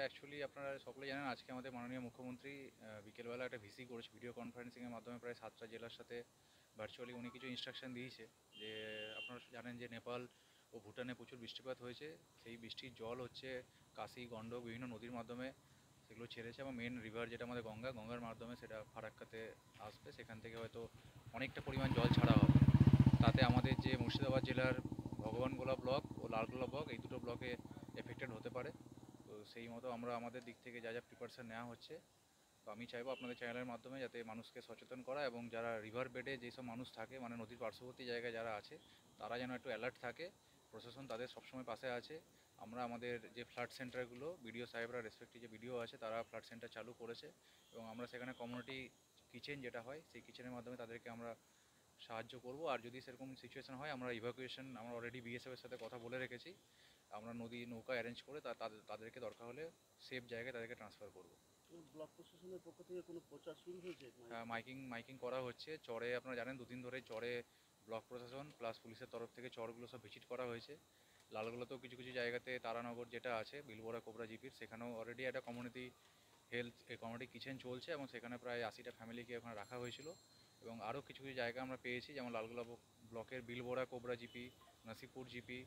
Actually আপনারা সকলে জানেন আজকে আমাদের মাননীয় মুখ্যমন্ত্রী বিকেলবেলা একটা ভিসি করেছে ভিডিও কনফারেন্সিংয়ের মাধ্যমে প্রায় 7টা জেলার সাথে ভার্চুয়ালি উনি কিছু ইনস্ট্রাকশন দিয়েছে যে আপনারা জানেন যে নেপাল ও ভুটানে প্রচুর বৃষ্টিপাত হয়েছে। সেই বৃষ্টির জল হচ্ছে কাশি গণ্ডক বিভিন্ন নদীর মাধ্যমে সেগুলো ছেড়েছে এবং মেন রিভার যেটা আমাদের গঙ্গার মাধ্যমে সেটা ফারাক্কাতে আসবে। সেখান থেকে হয়তো অনেকটা পরিমাণ জল ছাড়া হবে। তাতে আমাদের যে মুর্শিদাবাদ জেলার ভগবানগোলা ব্লক ও লালগোলা ব্লক এই দুটো ব্লকে এফেক্টেড হতে পারে। তো সেই মতো আমরা আমাদের দিক থেকে যা প্রিপারেশন নেওয়া হচ্ছে। তো আমি চাইবো আপনাদের চ্যানেলের মাধ্যমে যাতে মানুষকে সচেতন করা এবং যারা রিভার বেডে যেসব মানুষ থাকে মানে নদীর পার্শ্ববর্তী জায়গায় যারা আছে তারা যেন একটু অ্যালার্ট থাকে। প্রশাসন তাদের সবসময় পাশে আছে। আমরা আমাদের যে ফ্লাড সেন্টারগুলো বিডিও সাহেবরা রেসপেক্টিভ যে বিডিও আছে তারা ফ্লাড সেন্টার চালু করেছে এবং আমরা সেখানে কমিউনিটি কিচেন যেটা হয় সেই কিচেনের মাধ্যমে তাদেরকে আমরা সাহায্য করব। আর যদি সেরকম সিচুয়েশন হয় আমরা ইভাকুয়েশন আমরা অলরেডি বিএসএফের সাথে কথা বলে রেখেছি। আমরা নৌকা অ্যারেঞ্জ করে তাদেরকে দরকার হলে সেফ জায়গায় তাদেরকে ট্রান্সফার করব। ব্লক প্রশাসনের পক্ষ থেকে কোনো প্রচার শুরু হয়েছে? হ্যাঁ, মাইকিং করা হচ্ছে চরে। আপনারা জানেন দুদিন ধরে চরে ব্লক প্রশাসন প্লাস পুলিশের তরফ থেকে চরগুলো সব ভিজিট করা হয়েছে। লালগুলোতেও কিছু কিছু জায়গাতে তারানগর যেটা আছে বিলবোরা কোবরা জিপির সেখানেও অলরেডি একটা কমিউনিটি কিচেন চলছে এবং সেখানে প্রায় 80টা ফ্যামিলিকে ওখানে রাখা হয়েছিল। এবং আরও কিছু কিছু জায়গা আমরা পেয়েছি যেমন লালগোলা ব্লকের বিলবোরা কোবরা জিপি, নাসিপুর জিপি,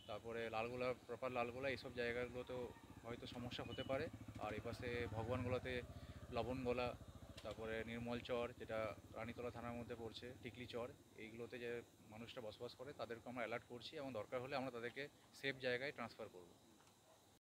তারপরে লালগোলা প্রপার লালগোলা এইসব জায়গাগুলোতেও হয়তো সমস্যা হতে পারে। আর এপাশে ভগবানগোলাতে লবণগোলা, তারপরে নির্মল চর যেটা রানীতলা থানার মধ্যে পড়ছে, টিকলি চর, এইগুলোতে যে মানুষরা বসবাস করে তাদেরকে আমরা অ্যালার্ট করছি এবং দরকার হলে আমরা তাদেরকে সেফ জায়গায় ট্রান্সফার করব।